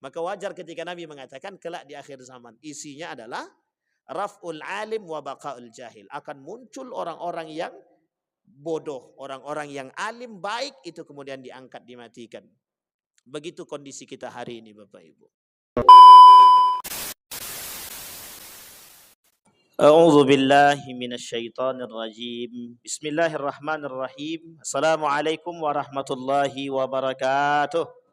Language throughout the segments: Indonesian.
Maka wajar ketika Nabi mengatakan kelak di akhir zaman isinya adalah raf'ul alim wa baqa'ul jahil. Akan muncul orang-orang yang bodoh, orang-orang yang alim baik itu kemudian diangkat, dimatikan. Begitu kondisi kita hari ini Bapak Ibu. A'udzu billahi minasyaitonir rajim. Bismillahirrahmanirrahim. Assalamualaikum warahmatullahi wabarakatuh.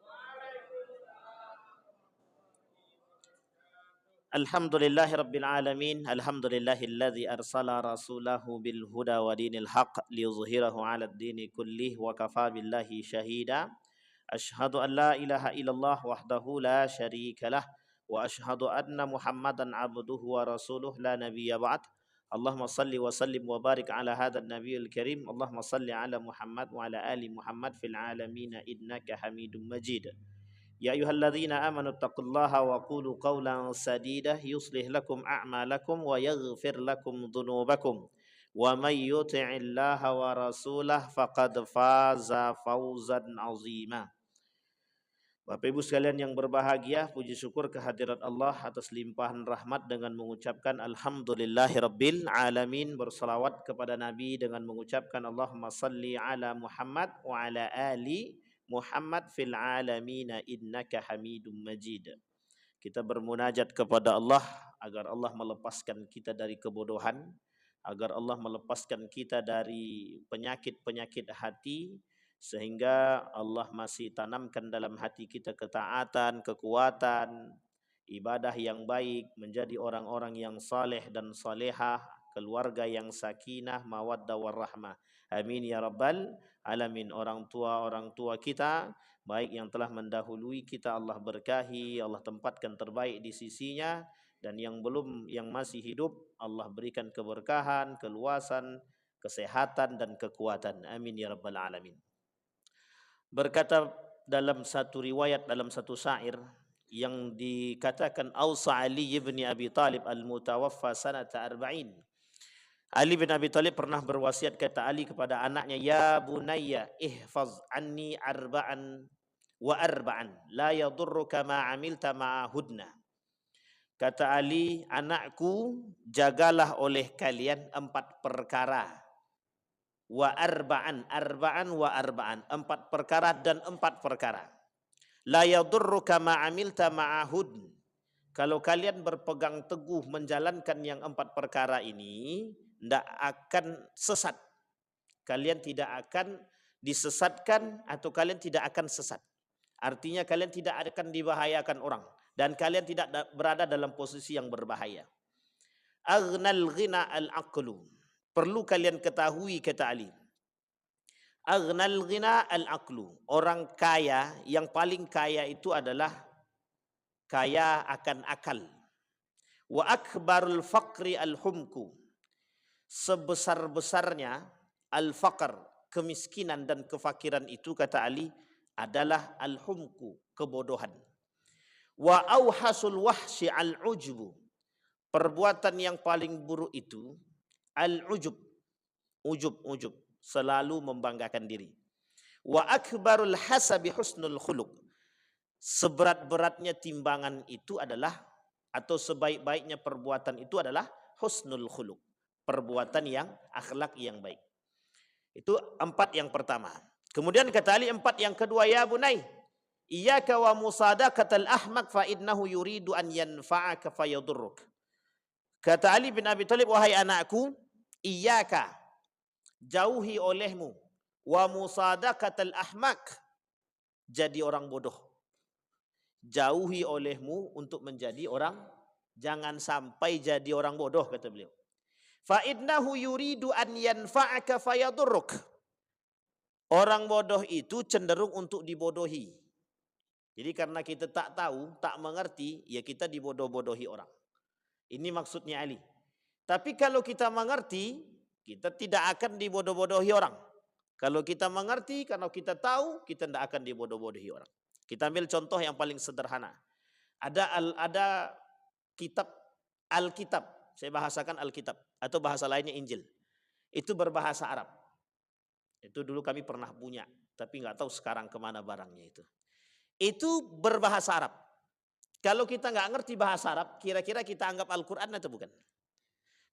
Alhamdulillahi rabbil alamin. Alhamdulillahilladzi arsala rasulahu bil huda wa dinil haqq liyuzhirahu 'alad dini kullih wa kafa billahi syahida. Asyhadu an la ilaha illallah wahdahu la syarikalah wa asyhadu anna Muhammadan abduhu wa rasuluh la nabiyya ba'd. Allahumma salli wa sallim wa barik ala hadzal nabiyil karim. Allahumma salli ala Muhammad wa ala ali Muhammad fil alamin innaka Hamidum Majid. Ya ayyuhalladzina amanu taqullaha wa qulu qawlan sadida yuslih lakum a'malakum wa yaghfir lakum dhunubakum wa may yuti'illaha wa rasulahu faqad faza fawzan 'azima. Bapak Ibu sekalian yang berbahagia, puji syukur kehadirat Allah atas limpahan rahmat dengan mengucapkan alhamdulillahirabbil alamin, berselawat kepada Nabi dengan mengucapkan Allahumma salli ala Muhammad wa ala ali Muhammad fil alamina innaka Hamidum Majid. Kita bermunajat kepada Allah agar Allah melepaskan kita dari kebodohan, agar Allah melepaskan kita dari penyakit-penyakit hati, sehingga Allah masih tanamkan dalam hati kita ketaatan, kekuatan, ibadah yang baik, menjadi orang-orang yang saleh dan salehah, keluarga yang sakinah, mawaddah warahmah. Amin ya rabbal alamin. Orang tua kita baik yang telah mendahului kita Allah berkahi, Allah tempatkan terbaik di sisinya, dan yang masih hidup Allah berikan keberkahan, keluasan, kesehatan dan kekuatan. Amin ya rabbal alamin. Berkata dalam satu riwayat, dalam satu syair yang dikatakan Ausa Ali bin Abi Talib al-mutawaffa sanata arba'in. Ali bin Abi Talib pernah berwasiat, kata Ali kepada anaknya, ya bunayya ihfaz anni arba'an wa arba'an la yadurruka ma amilta ma'ahudna. Kata Ali, anakku, jagalah oleh kalian 4 perkara. Wa arba'an, arba'an wa arba'an, 4 perkara dan 4 perkara. La yadurruka ma amilta ma'ahud. Kalau kalian berpegang teguh menjalankan yang 4 perkara ini, tidak akan sesat. Kalian tidak akan disesatkan atau kalian tidak akan sesat. Artinya kalian tidak akan dibahayakan orang dan kalian tidak berada dalam posisi yang berbahaya. Aghnal ghina al-aqlu. Perlu kalian ketahui, kata Ali. Aghnal ghina al-aqlu. Orang kaya, yang paling kaya itu adalah kaya akan akal. Wa akbarul faqri al-humku. Sebesar-besarnya al-faqr, kemiskinan dan kefakiran itu, kata Ali, adalah al-humku, kebodohan. Wa auhasul wahsyi al-ujbu. Perbuatan yang paling buruk itu al-ujub, ujub, selalu membanggakan diri. Wa akbarul hasabi husnul khuluq. Seberat-beratnya timbangan itu adalah, atau sebaik-baiknya perbuatan itu adalah husnul khuluq, perbuatan yang akhlak yang baik. Itu 4 yang pertama. Kemudian kata Ali 4 yang kedua, ya bunai iyyaka wa musadaqatal ahmaq fa innahu yuridu an yanfa'aka fayadurruk. Kata Ali bin Abi Thalib, wahai anakku, iyyaka, jauhi olehmu, wa musadaqatal ahmaq, jadi orang bodoh. Jauhi olehmu untuk menjadi orang, jangan sampai jadi orang bodoh, kata beliau. Fa innahu yuridu an yanfa'aka fayadurruk. Orang bodoh itu cenderung untuk dibodohi. Jadi karena kita tak tahu, tak mengerti, ya kita dibodoh-bodohi orang. Ini maksudnya Ali. Tapi kalau kita mengerti, kita tidak akan dibodoh-bodohi orang. Kalau kita mengerti, kalau kita tahu, kita tidak akan dibodoh-bodohi orang. Kita ambil contoh yang paling sederhana. Ada kitab Alkitab, saya bahasakan Alkitab, atau bahasa lainnya Injil. Itu berbahasa Arab. Itu dulu kami pernah punya, tapi nggak tahu sekarang kemana barangnya itu. Itu berbahasa Arab. Kalau kita nggak ngerti bahasa Arab, kira-kira kita anggap Al-Quran atau bukan?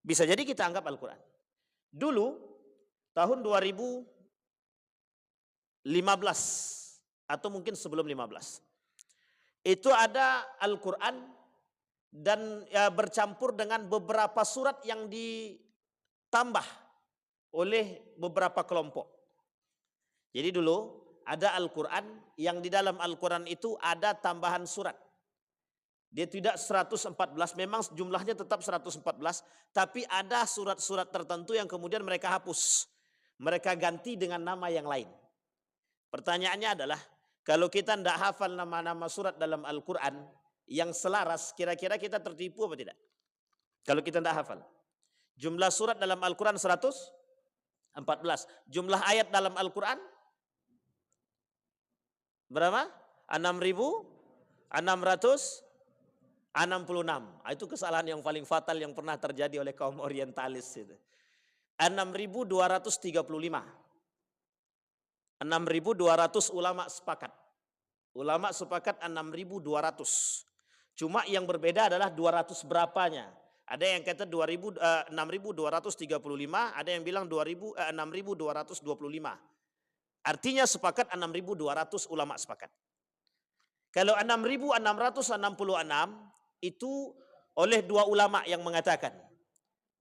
Bisa jadi kita anggap Al-Quran. Dulu, tahun 2015, atau mungkin sebelum 15, itu ada Al-Quran dan ya, bercampur dengan beberapa surat yang ditambah oleh beberapa kelompok. Jadi dulu ada Al-Quran yang di dalam Al-Quran itu ada tambahan surat. Dia tidak 114, memang jumlahnya tetap 114, tapi ada surat-surat tertentu yang kemudian mereka hapus. Mereka ganti dengan nama yang lain. Pertanyaannya adalah, kalau kita tidak hafal nama-nama surat dalam Al-Quran yang selaras, kira-kira kita tertipu apa tidak? Kalau kita tidak hafal. Jumlah surat dalam Al-Quran 114. Jumlah ayat dalam Al-Quran berapa? 6.666. Itu kesalahan yang paling fatal yang pernah terjadi oleh kaum orientalis itu. 6.235. 6.200 ulama sepakat. Ulama sepakat 6.200. Cuma yang berbeda adalah 200 berapanya. Ada yang kata 6.235, ada yang bilang 6.225. Artinya sepakat 6.200 ulama sepakat. Kalau 6.666 itu oleh dua ulama yang mengatakan.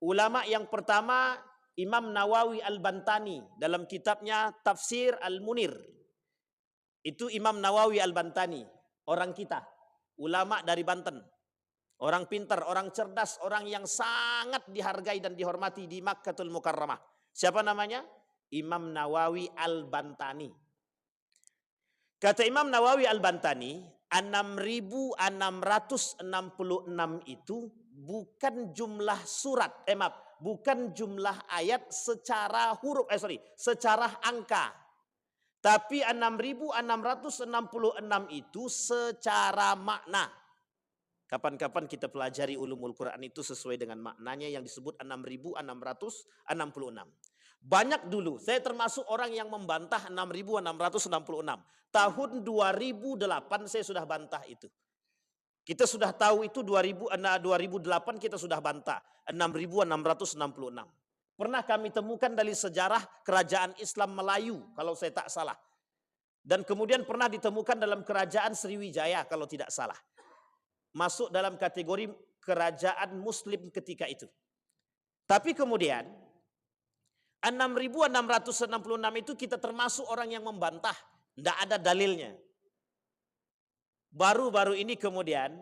Ulama yang pertama Imam Nawawi Al-Bantani dalam kitabnya Tafsir Al-Munir. Itu Imam Nawawi Al-Bantani, orang kita, ulama dari Banten. Orang pintar, orang cerdas, orang yang sangat dihargai dan dihormati di Makkatul Mukarramah. Siapa namanya? Imam Nawawi Al-Bantani. Kata Imam Nawawi Al-Bantani, 6.666 itu bukan jumlah surat, bukan jumlah ayat secara secara angka. Tapi 6.666 itu secara makna. Kapan-kapan kita pelajari ulumul Quran itu sesuai dengan maknanya yang disebut 6.666. Banyak dulu, saya termasuk orang yang membantah 6.666. Tahun 2008 saya sudah bantah itu. Kita sudah tahu itu 2008 kita sudah bantah 6.666. Pernah kami temukan dari sejarah kerajaan Islam Melayu kalau saya tak salah. Dan kemudian pernah ditemukan dalam kerajaan Sriwijaya kalau tidak salah. Masuk dalam kategori kerajaan Muslim ketika itu. Tapi kemudian 6.666 itu kita termasuk orang yang membantah. Tidak ada dalilnya. Baru-baru ini kemudian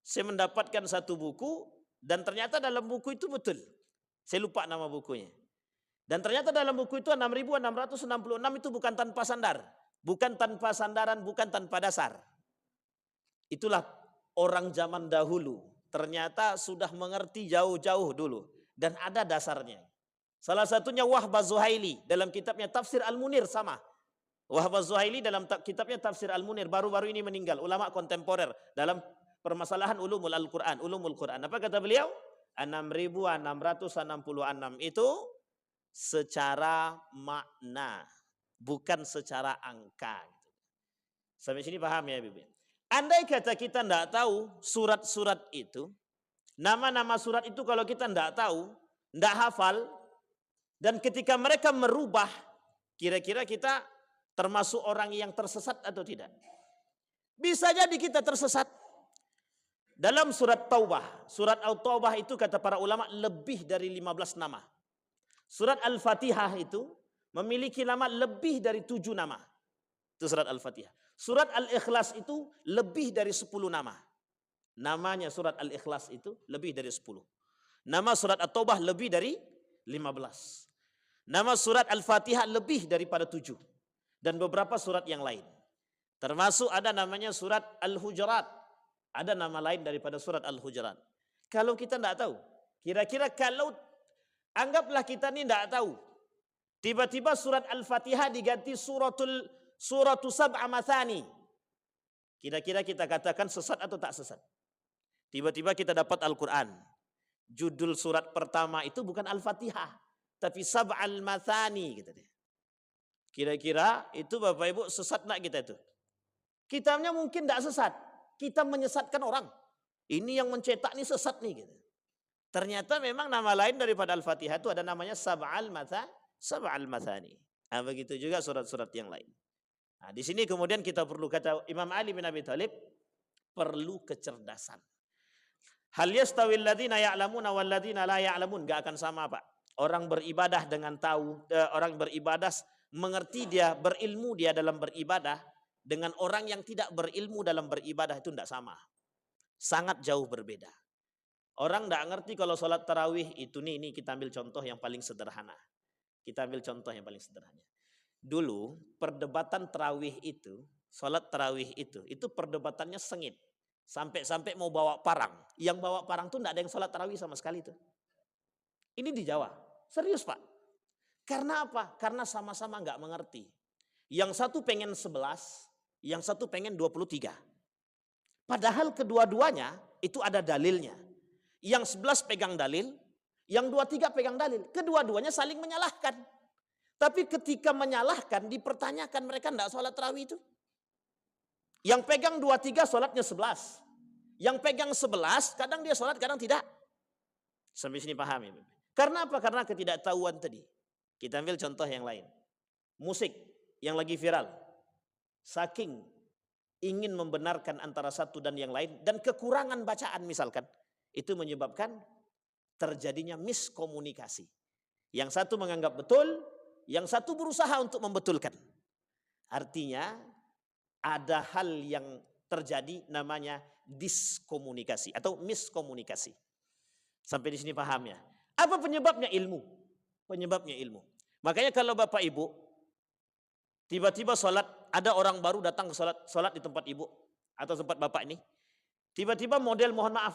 saya mendapatkan satu buku dan ternyata dalam buku itu betul. Saya lupa nama bukunya. Dan ternyata dalam buku itu 6.666 itu bukan tanpa sandar. Bukan tanpa sandaran, bukan tanpa dasar. Itulah orang zaman dahulu. Ternyata sudah mengerti jauh-jauh dulu. Dan ada dasarnya. Salah satunya Wahbah Zuhaili dalam kitabnya Tafsir Al-Munir sama. Wahbah Zuhaili dalam kitabnya Tafsir Al-Munir baru-baru ini meninggal. Ulama kontemporer dalam permasalahan ulumul Al-Quran. Ulumul Quran. Apa kata beliau? 6.666 itu secara makna. Bukan secara angka. Sampai sini paham ya Bibi? Andai kata kita tidak tahu surat-surat itu. Nama-nama surat itu kalau kita tidak tahu. Tidak hafal. Dan ketika mereka merubah. Kira-kira kita termasuk orang yang tersesat atau tidak? Bisa jadi kita tersesat. Dalam surat Taubah. Surat Al-Taubah itu kata para ulama lebih dari 15 nama. Surat Al-Fatihah itu memiliki nama lebih dari 7 nama. Itu surat Al-Fatihah. Surat Al-Ikhlas itu lebih dari 10 nama. Namanya surat Al-Ikhlas itu lebih dari 10. Nama surat At-Taubah lebih dari 15. Nama surat Al-Fatihah lebih daripada 7. Dan beberapa surat yang lain. Termasuk ada namanya surat Al-Hujurat. Ada nama lain daripada surat Al-Hujurat. Kalau kita tidak tahu. Kira-kira kalau anggaplah kita ini tidak tahu. Tiba-tiba surat Al-Fatihah diganti Suratu Sab'a Mathani. Kira-kira kita katakan sesat atau tak sesat? Tiba-tiba kita dapat Al-Quran. Judul surat pertama itu bukan Al-Fatihah. Tapi Sab'al Mathani. Kira-kira itu Bapak Ibu sesat tak kita itu? Kitabnya mungkin tak sesat. kita menyesatkan orang. Ini yang mencetak nih sesat nih gitu. Ternyata memang nama lain daripada Al-Fatihah itu ada namanya Sab'al Mathani. Nah, begitu juga surat-surat yang lain. Nah, di sini kemudian kita perlu, kata Imam Ali bin Abi Thalib, perlu kecerdasan. Hal yastawil ladzina ya'lamuna wal ladzina la ya'lamun, enggak akan sama, Pak. Orang beribadah dengan tahu, orang beribadah mengerti dia, berilmu dia dalam beribadah dengan orang yang tidak berilmu dalam beribadah itu enggak sama. Sangat jauh berbeda. Orang enggak ngerti kalau sholat tarawih itu nih kita ambil contoh yang paling sederhana. Kita ambil contoh yang paling sederhana. Dulu perdebatan tarawih itu, sholat tarawih itu perdebatannya sengit. Sampai-sampai mau bawa parang. Yang bawa parang tuh enggak ada yang sholat tarawih sama sekali tuh. Ini di Jawa. Serius, Pak. Karena apa? Karena sama-sama enggak mengerti. Yang satu pengen 11, yang satu pengen 23. Padahal kedua-duanya itu ada dalilnya. Yang 11 pegang dalil, yang 23 pegang dalil. Kedua-duanya saling menyalahkan. Tapi ketika menyalahkan, dipertanyakan mereka enggak sholat tarawih itu. Yang pegang 23 sholatnya 11. Yang pegang 11, kadang dia sholat, kadang tidak. Sampai sini paham ya? Karena apa? Karena ketidaktahuan tadi. Kita ambil contoh yang lain. Musik yang lagi viral. Saking ingin membenarkan antara satu dan yang lain, dan kekurangan bacaan misalkan, itu menyebabkan terjadinya miskomunikasi. Yang satu menganggap betul, yang satu berusaha untuk membetulkan. Artinya ada hal yang terjadi namanya diskomunikasi atau miskomunikasi. Sampai di sini paham ya? Apa penyebabnya? Ilmu. Penyebabnya ilmu. Makanya kalau Bapak Ibu tiba-tiba sholat, ada orang baru datang ke sholat di tempat Ibu atau tempat Bapak ini, tiba-tiba model mohon maaf,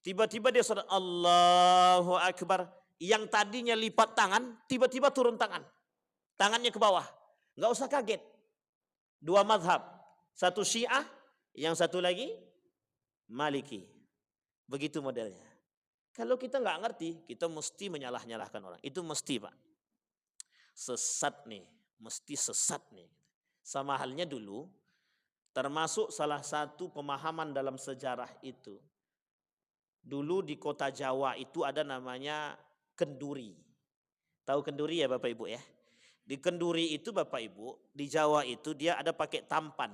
tiba-tiba dia sholat Allahu Akbar, yang tadinya lipat tangan, tiba-tiba turun tangan. Tangannya ke bawah. Nggak usah kaget. Dua mazhab. Satu Syiah, yang satu lagi Maliki. Begitu modelnya. Kalau kita nggak ngerti, kita mesti menyalah-nyalahkan orang. Itu mesti, Pak. Sesat nih. Mesti sesat nih. Sama halnya dulu, termasuk salah satu pemahaman dalam sejarah itu. Dulu di kota Jawa itu ada namanya kenduri. Tahu kenduri ya Bapak Ibu ya? Di kenduri itu Bapak Ibu, di Jawa itu dia ada pakai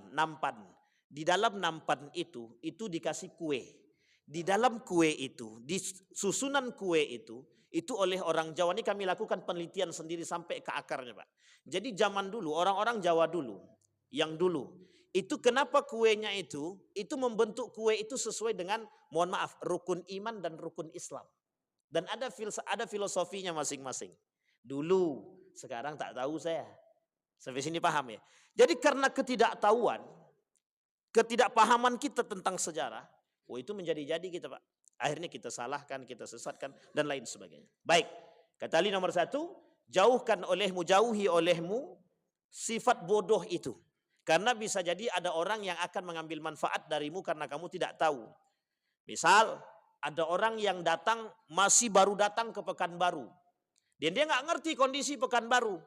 nampan. Di dalam nampan itu dikasih kue. Di dalam kue itu, di susunan kue itu oleh orang Jawa, ini kami lakukan penelitian sendiri sampai ke akarnya Pak. Jadi zaman dulu, orang-orang Jawa dulu, yang dulu, itu kenapa kuenya itu membentuk kue itu sesuai dengan, mohon maaf, rukun iman dan rukun Islam. Dan ada filosofinya masing-masing. Dulu, sekarang tak tahu saya. Sampai sini paham ya? Jadi karena ketidaktahuan, ketidakpahaman kita tentang sejarah, itu menjadi-jadi kita Pak. Akhirnya kita salahkan, kita sesatkan, dan lain sebagainya. Baik, kata Ali nomor 1, jauhi olehmu sifat bodoh itu. Karena bisa jadi ada orang yang akan mengambil manfaat darimu karena kamu tidak tahu. Misal, ada orang yang masih baru datang ke Pekanbaru. Dan dia nggak ngerti kondisi Pekanbaru.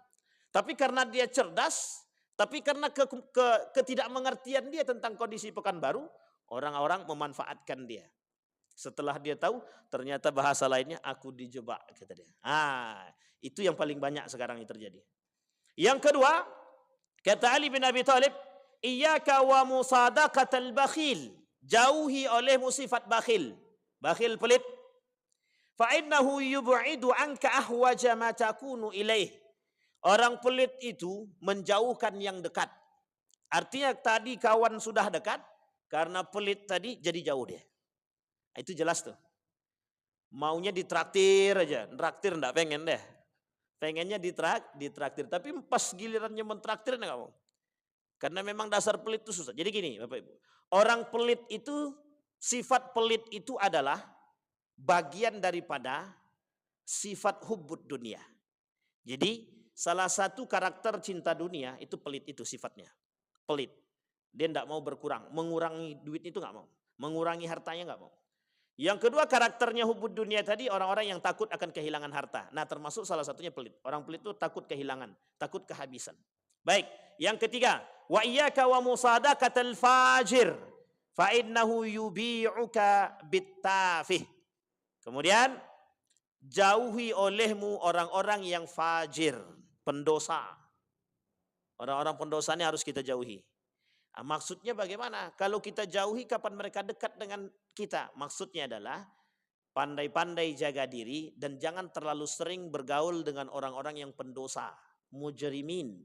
Tapi karena dia cerdas, tapi karena ketidakmengertian dia tentang kondisi Pekanbaru, orang-orang memanfaatkan dia. Setelah dia tahu, ternyata bahasa lainnya, aku dijebak, kata dia. Itu yang paling banyak sekarang yang terjadi. Yang kedua, kata Ali bin Abi Thalib, iyyaka wa musadaqatal bakhil. Jauhi olehmu sifat bakhil. Bakhil pelit. Fa innahu yub'idu anka ahwaja ma takunu ilaih. Orang pelit itu menjauhkan yang dekat. Artinya tadi kawan sudah dekat, karena pelit tadi jadi jauh dia. Itu jelas tuh. Maunya ditraktir aja, traktir enggak pengen deh. Pengennya ditraktir, tapi pas gilirannya mentraktir enggak mau. Karena memang dasar pelit itu susah. Jadi gini Bapak Ibu, orang pelit itu, sifat pelit itu adalah bagian daripada sifat hubbud dunia. Jadi salah satu karakter cinta dunia itu pelit, itu sifatnya. Pelit. Dia enggak mau berkurang, mengurangi duit itu enggak mau. Mengurangi hartanya enggak mau. Yang kedua karakternya hubbud dunia tadi, orang-orang yang takut akan kehilangan harta. Nah termasuk salah satunya pelit. Orang pelit itu takut kehilangan, takut kehabisan. Baik, yang ketiga, wa iyyaka wa musadaqatal fajir. fa innahu yubi'uka bittafih. Kemudian jauhi olehmu orang-orang yang fajir, pendosa. Orang-orang pendosa ini harus kita jauhi. Nah, maksudnya bagaimana? Kalau kita jauhi, kapan mereka dekat dengan kita? Maksudnya adalah pandai-pandai jaga diri dan jangan terlalu sering bergaul dengan orang-orang yang pendosa, mujrimin.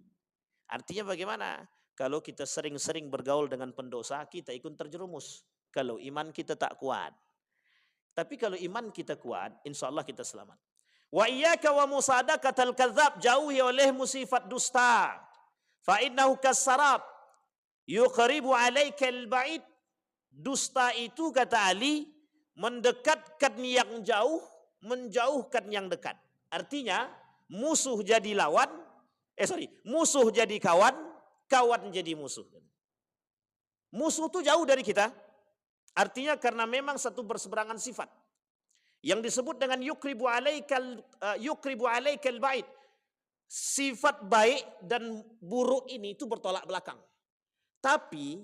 Artinya bagaimana? Kalau kita sering-sering bergaul dengan pendosa, kita ikut terjerumus. Kalau iman kita tak kuat. Tapi kalau iman kita kuat, insya Allah kita selamat. Wa iyyaka wa musadaqatal kadzab, jauhi olehmu sifat dusta. Fa innahu kasarab yuqribu alaikal ba'id. Dusta itu kata Ali mendekatkan yang jauh, menjauhkan yang dekat. Artinya musuh jadi lawan, musuh jadi kawan, kawan jadi musuh. Musuh itu jauh dari kita. Artinya karena memang satu berseberangan sifat. Yang disebut dengan yukribu alaikal ba'id. Sifat baik dan buruk ini itu bertolak belakang. Tapi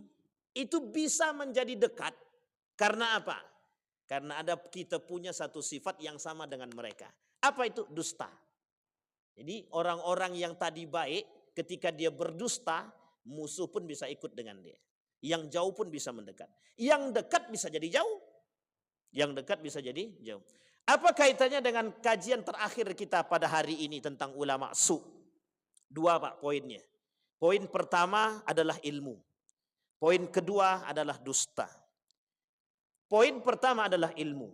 itu bisa menjadi dekat karena apa? Karena kita punya satu sifat yang sama dengan mereka. Apa itu? Dusta. Jadi orang-orang yang tadi baik ketika dia berdusta, musuh pun bisa ikut dengan dia. Yang jauh pun bisa mendekat. Yang dekat bisa jadi jauh. Yang dekat bisa jadi jauh. Apa kaitannya dengan kajian terakhir kita pada hari ini tentang ulama su? Dua Pak poinnya. Poin pertama adalah ilmu. Poin kedua adalah dusta. Poin pertama adalah ilmu.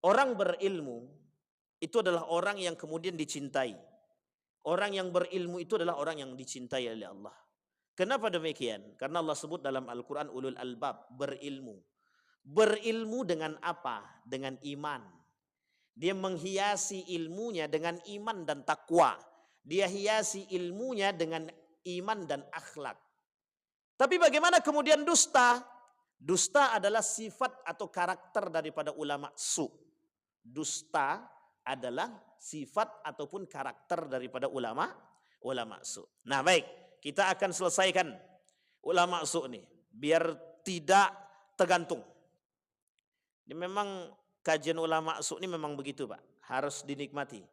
Orang berilmu itu adalah orang yang kemudian dicintai. Orang yang berilmu itu adalah orang yang dicintai oleh Allah. Kenapa demikian? Karena Allah sebut dalam Al-Quran ulul albab, berilmu. Berilmu dengan apa? Dengan iman. Dia menghiasi ilmunya dengan iman dan takwa. Dia hiasi ilmunya dengan iman dan akhlak. Tapi bagaimana kemudian dusta? Dusta adalah sifat atau karakter daripada ulama su. Dusta adalah sifat ataupun karakter daripada ulama su. Nah baik, kita akan selesaikan ulama su ini biar tidak tergantung. Ini memang kajian ulama su ini memang begitu Pak, harus dinikmati.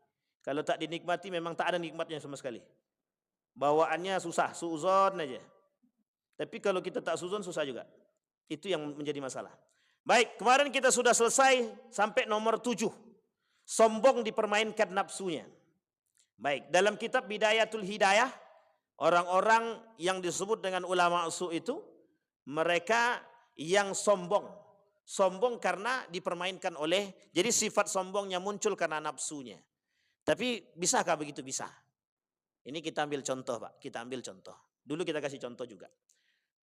Kalau tak dinikmati memang tak ada nikmatnya sama sekali. Bawaannya susah, suuzon aja. Tapi kalau kita tak suuzon susah juga. Itu yang menjadi masalah. Baik, kemarin kita sudah selesai sampai nomor 7. Sombong dipermainkan nafsunya. Baik, dalam kitab Bidayatul Hidayah, orang-orang yang disebut dengan ulama su itu, mereka yang sombong. Sombong karena dipermainkan oleh, jadi sifat sombongnya muncul karena nafsunya. Tapi bisakah begitu? Bisa. Ini kita ambil contoh Pak, kita ambil contoh. Dulu kita kasih contoh juga.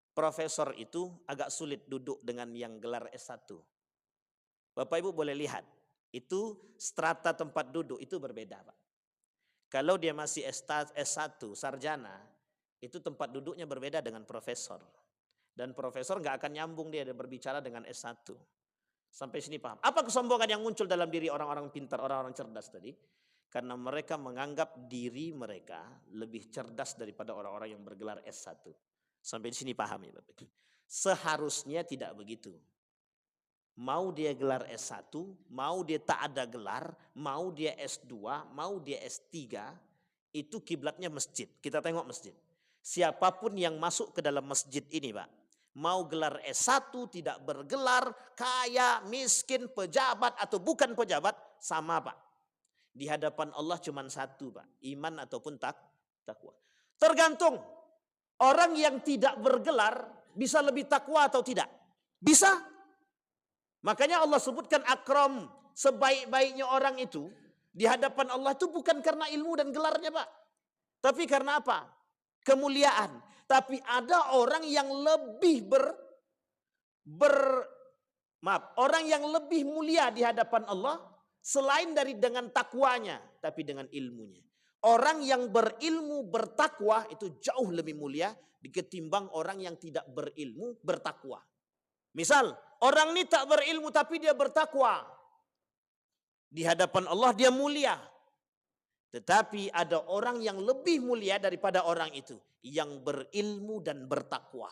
Profesor itu agak sulit duduk dengan yang gelar S1. Bapak Ibu boleh lihat, itu strata tempat duduk itu berbeda Pak. Kalau dia masih S1, sarjana, itu tempat duduknya berbeda dengan profesor. Dan profesor nggak akan nyambung dia berbicara dengan S1. Sampai sini paham. Apa kesombongan yang muncul dalam diri orang-orang pintar, orang-orang cerdas tadi? Karena mereka menganggap diri mereka lebih cerdas daripada orang-orang yang bergelar S1. Sampai di sini paham ya Bapak? Seharusnya tidak begitu. Mau dia gelar S1, mau dia tak ada gelar, mau dia S2, mau dia S3, itu kiblatnya masjid. Kita tengok masjid. Siapapun yang masuk ke dalam masjid ini Pak, mau gelar S1, tidak bergelar, kaya, miskin, pejabat atau bukan pejabat, sama Pak. Di hadapan Allah cuma satu Pak, iman ataupun takwa. Tergantung, orang yang tidak bergelar bisa lebih takwa atau tidak? Bisa. Makanya Allah sebutkan akram, sebaik-baiknya orang itu di hadapan Allah itu bukan karena ilmu dan gelarnya Pak. Tapi karena apa? Kemuliaan. Tapi ada orang yang lebih orang yang lebih mulia di hadapan Allah selain dari dengan takwanya, tapi dengan ilmunya. Orang yang berilmu bertakwa itu jauh lebih mulia ketimbang orang yang tidak berilmu bertakwa. Misal, orang ini tak berilmu tapi dia bertakwa. Di hadapan Allah dia mulia. Tetapi ada orang yang lebih mulia daripada orang itu, yang berilmu dan bertakwa.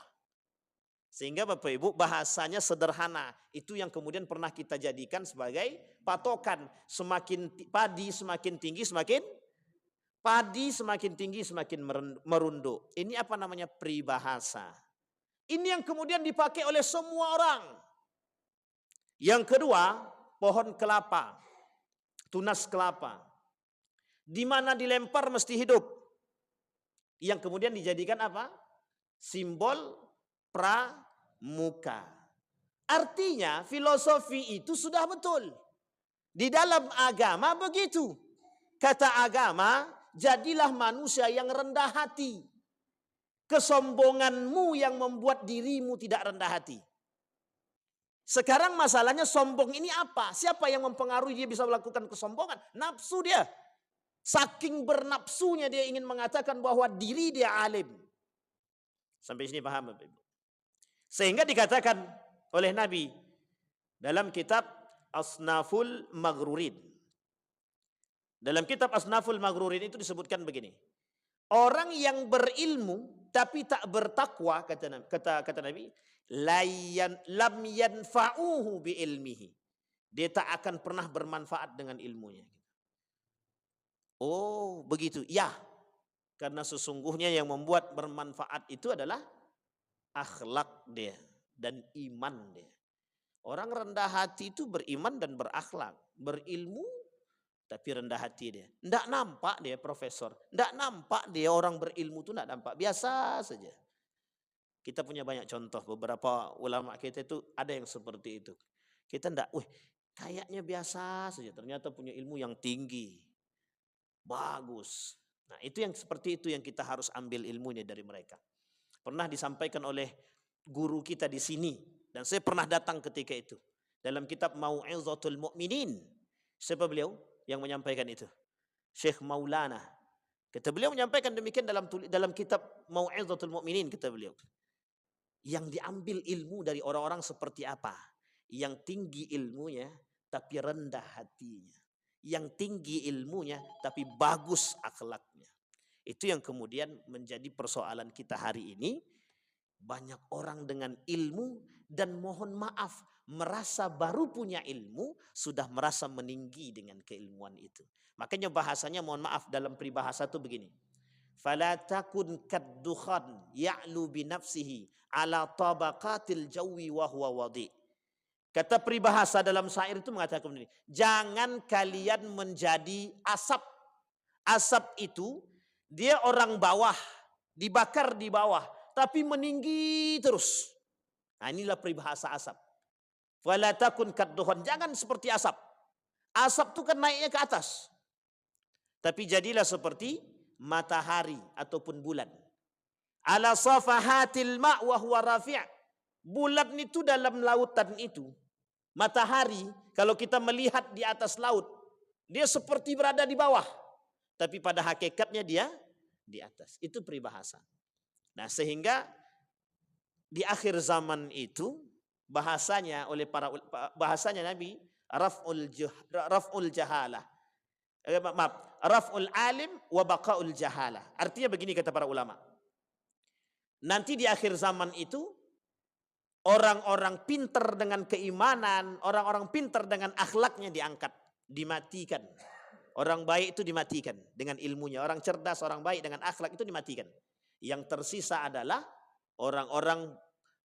Sehingga Bapak Ibu bahasanya sederhana. Itu yang kemudian pernah kita jadikan sebagai patokan. Semakin padi semakin tinggi semakin padi semakin tinggi semakin merunduk. Ini apa namanya? Peribahasa. Ini yang kemudian dipakai oleh semua orang. Yang kedua, pohon kelapa. Tunas kelapa. Di mana dilempar mesti hidup. Yang kemudian dijadikan apa? Simbol pramuka. Artinya filosofi itu sudah betul. Di dalam agama begitu. Kata agama, jadilah manusia yang rendah hati. Kesombonganmu yang membuat dirimu tidak rendah hati. Sekarang masalahnya sombong ini apa? Siapa yang mempengaruhi dia bisa melakukan kesombongan? Nafsu dia. Saking bernapsunya dia ingin mengatakan bahwa diri dia alim. Sampai sini paham Bapak Ibu? Sehingga dikatakan oleh Nabi dalam kitab Asnaful Maghrurin. Dalam kitab Asnaful Maghrurin itu disebutkan begini. Orang yang berilmu tapi tak bertakwa, kata Nabi, lam yanfa'uhu bi ilmihi. Dia tak akan pernah bermanfaat dengan ilmunya. Oh, begitu. Ya. Karena sesungguhnya yang membuat bermanfaat itu adalah akhlak dia dan iman dia. Orang rendah hati itu beriman dan berakhlak, berilmu tapi rendah hati dia. Tidak nampak dia profesor, tidak nampak dia orang berilmu itu tidak nampak, biasa saja. Kita punya banyak contoh, beberapa ulama kita itu ada yang seperti itu. Kita tidak, kayaknya biasa saja, ternyata punya ilmu yang tinggi, bagus. Nah itu yang seperti itu yang kita harus ambil ilmunya dari mereka. Pernah disampaikan oleh guru kita di sini dan saya pernah datang ketika itu dalam kitab Mau'izatul Mu'minin. Siapa beliau yang menyampaikan itu? Syekh Maulana. Kata beliau menyampaikan demikian dalam kitab Mau'izatul Mu'minin, kata beliau. Yang diambil ilmu dari orang-orang seperti apa? Yang tinggi ilmunya tapi rendah hatinya. Yang tinggi ilmunya tapi bagus akhlaknya. Itu yang kemudian menjadi persoalan kita hari ini. Banyak orang dengan ilmu dan mohon maaf merasa baru punya ilmu sudah merasa meninggi dengan keilmuan itu. Makanya bahasanya mohon maaf dalam peribahasa itu begini. Fala takun kaddukhan ya'lu bi nafsihi ala tabaqatil jawi wa huwa wadi. Kata peribahasa dalam syair itu mengatakan begini, jangan kalian menjadi asap. Asap itu dia orang bawah, dibakar di bawah, tapi meninggi terus. Nah inilah peribahasa asap. Wala takun kaddukhan, jangan seperti asap. Asap itu kan naiknya ke atas. Tapi jadilah seperti matahari ataupun bulan. Ala safahatil ma' wa huwa rafi'. Bulan itu dalam lautan itu. Matahari kalau kita melihat di atas laut, dia seperti berada di bawah. Tapi pada hakikatnya dia di atas. Itu peribahasa. Nah sehingga di akhir zaman itu bahasanya Nabi raf'ul jahalah. Raf'ul alim wa baqa'ul jahalah. Artinya begini kata para ulama. Nanti di akhir zaman itu orang-orang pintar dengan keimanan, orang-orang pintar dengan akhlaknya diangkat, dimatikan. Orang baik itu dimatikan dengan ilmunya. Orang cerdas, orang baik dengan akhlak itu dimatikan. Yang tersisa adalah orang-orang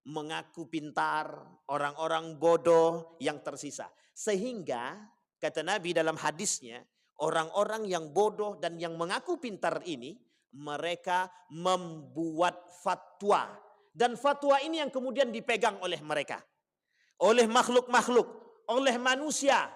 mengaku pintar, orang-orang bodoh yang tersisa. Sehingga kata Nabi dalam hadisnya, orang-orang yang bodoh dan yang mengaku pintar ini, mereka membuat fatwa. Dan fatwa ini yang kemudian dipegang oleh mereka. Oleh makhluk-makhluk, oleh manusia.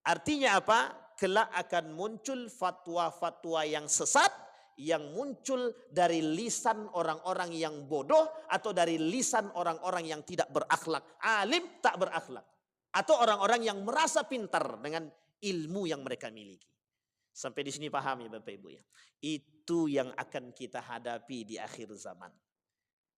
Artinya apa? Kelak akan muncul fatwa-fatwa yang sesat, yang muncul dari lisan orang-orang yang bodoh atau dari lisan orang-orang yang tidak berakhlak, alim tak berakhlak, atau orang-orang yang merasa pintar dengan ilmu yang mereka miliki. Sampai di sini paham ya Bapak Ibu ya. Itu yang akan kita hadapi di akhir zaman.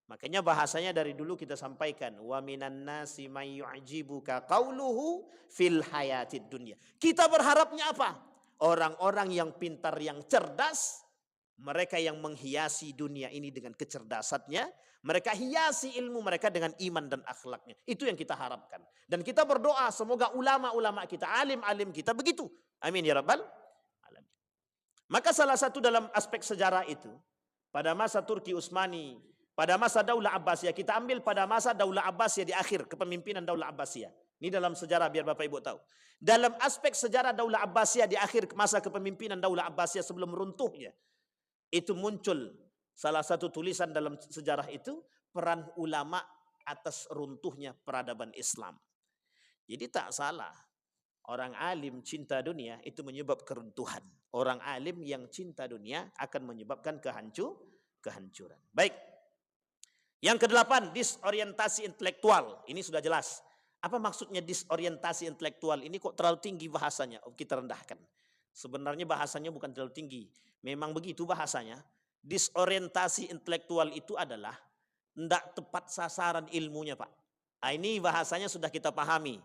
Makanya bahasanya dari dulu kita sampaikan, wa minan nasi may yu'jibuka qauluhu fil hayatid dunya. Kita berharapnya apa? Orang-orang yang pintar, yang cerdas Mereka yang menghiasi dunia ini dengan kecerdasannya, mereka hiasi ilmu mereka dengan iman dan akhlaknya. Itu yang kita harapkan. Dan kita berdoa semoga ulama-ulama kita, alim-alim kita begitu. Amin ya rabbal alamin. Maka salah satu dalam aspek sejarah itu, pada masa Turki Utsmani, pada masa Daulah Abbasiyah, kita ambil pada masa Daulah Abbasiyah di akhir kepemimpinan Daulah Abbasiyah. Ini dalam sejarah biar Bapak Ibu tahu. Dalam aspek sejarah Daulah Abbasiyah di akhir masa kepemimpinan Daulah Abbasiyah sebelum runtuhnya, itu muncul salah satu tulisan dalam sejarah itu, peran ulama atas runtuhnya peradaban Islam. Jadi tak salah, orang alim cinta dunia itu menyebab keruntuhan. Orang alim yang cinta dunia akan menyebabkan kehancuran. Baik. Yang kedelapan, disorientasi intelektual. Ini sudah jelas. Apa maksudnya disorientasi intelektual? Ini kok terlalu tinggi bahasanya? Kita rendahkan. Sebenarnya bahasanya bukan terlalu tinggi. Memang begitu bahasanya. Disorientasi intelektual itu adalah tidak tepat sasaran ilmunya, Pak. Nah, ini bahasanya sudah kita pahami.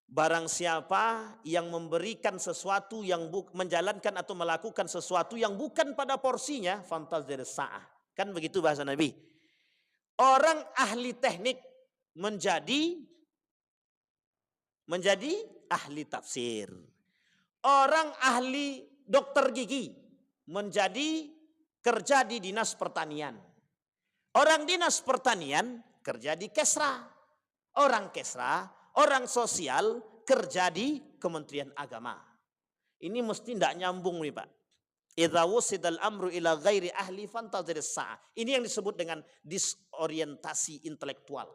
Barang siapa yang memberikan sesuatu, yang menjalankan atau melakukan sesuatu yang bukan pada porsinya, fantazir sa'ah. Kan begitu bahasa Nabi. Orang ahli teknik menjadi ahli tafsir. Orang ahli dokter gigi menjadi kerja di dinas pertanian. Orang dinas pertanian kerja di Kesra. Orang Kesra, orang sosial kerja di Kementerian Agama. Ini mesti tidak nyambung nih Pak. Idza wusidal amru ila ghairi ahli fantazir sa'ah. Ini yang disebut dengan disorientasi intelektual.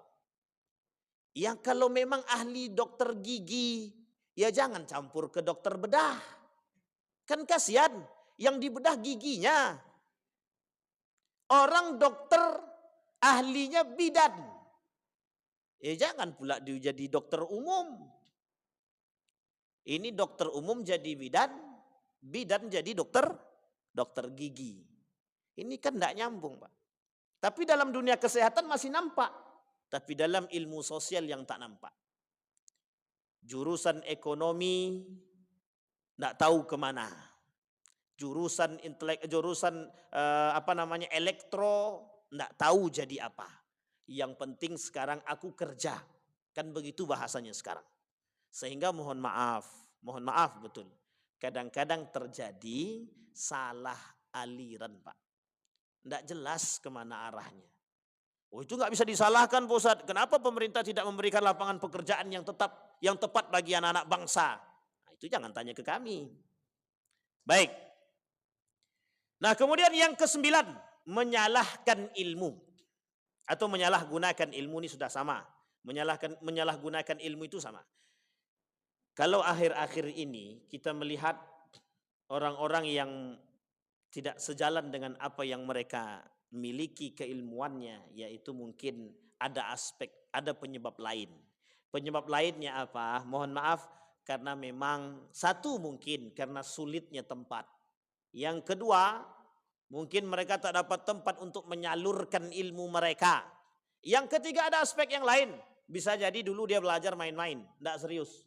Ya kalau memang ahli dokter gigi, ya jangan campur ke dokter bedah. Kan kasihan yang dibedah giginya. Orang dokter ahlinya bidan. Ya jangan pula dia jadi dokter umum. Ini dokter umum jadi bidan, bidan jadi dokter gigi. Ini kan tidak nyambung Pak. Tapi dalam dunia kesehatan masih nampak. Tapi dalam ilmu sosial yang tak nampak. Jurusan ekonomi tidak tahu kemana. Jurusan elektro tidak tahu jadi apa. Yang penting sekarang aku kerja. Kan begitu bahasanya sekarang. Sehingga mohon maaf betul. Kadang-kadang terjadi salah aliran Pak. Tidak jelas kemana arahnya. Oh itu nggak bisa disalahkan Pak Ustadz. Kenapa pemerintah tidak memberikan lapangan pekerjaan yang tepat bagi anak-anak bangsa? Nah, itu jangan tanya ke kami. Baik. Nah kemudian yang ke-9, menyalahkan ilmu. Atau menyalahgunakan ilmu ini sudah sama. Menyalahgunakan ilmu itu sama. Kalau akhir-akhir ini kita melihat orang-orang yang tidak sejalan dengan apa yang mereka miliki keilmuannya, yaitu mungkin ada penyebab lain. Penyebab lainnya apa? Mohon maaf, karena memang satu mungkin karena sulitnya tempat. Yang kedua, mungkin mereka tak dapat tempat untuk menyalurkan ilmu mereka. Yang ketiga ada aspek yang lain. Bisa jadi dulu dia belajar main-main, tidak serius.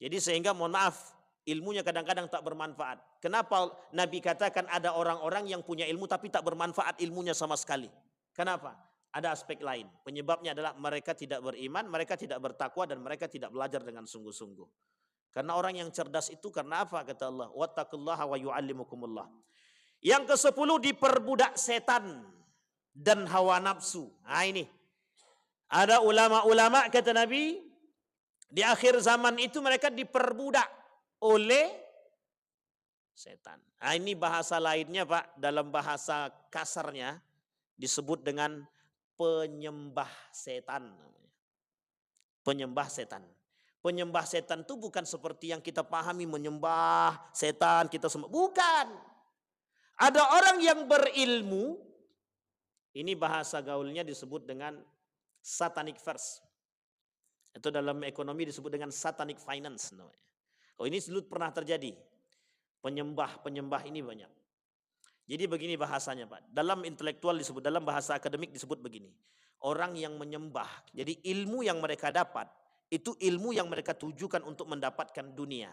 Jadi sehingga mohon maaf, ilmunya kadang-kadang tak bermanfaat. Kenapa Nabi katakan ada orang-orang yang punya ilmu tapi tak bermanfaat ilmunya sama sekali? Kenapa? Ada aspek lain. Penyebabnya adalah mereka tidak beriman, mereka tidak bertakwa, dan mereka tidak belajar dengan sungguh-sungguh. Karena orang yang cerdas itu karena apa? Kata Allah, wattaqullaha wa yu'allimukumullah. Yang ke-10, diperbudak setan dan hawa nafsu. Nah ini. Ada ulama-ulama kata Nabi, di akhir zaman itu mereka diperbudak oleh setan. Nah, ini bahasa lainnya Pak, dalam bahasa kasarnya disebut dengan penyembah setan. Penyembah setan. Penyembah setan itu bukan seperti yang kita pahami menyembah setan kita semua. Bukan. Ada orang yang berilmu, ini bahasa gaulnya disebut dengan satanic verse. Itu dalam ekonomi disebut dengan satanic finance namanya. Oh ini dulu pernah terjadi. Penyembah ini banyak. Jadi begini bahasanya Pak. Dalam intelektual disebut, dalam bahasa akademik disebut begini. Orang yang menyembah. Jadi ilmu yang mereka dapat, itu ilmu yang mereka tujukan untuk mendapatkan dunia.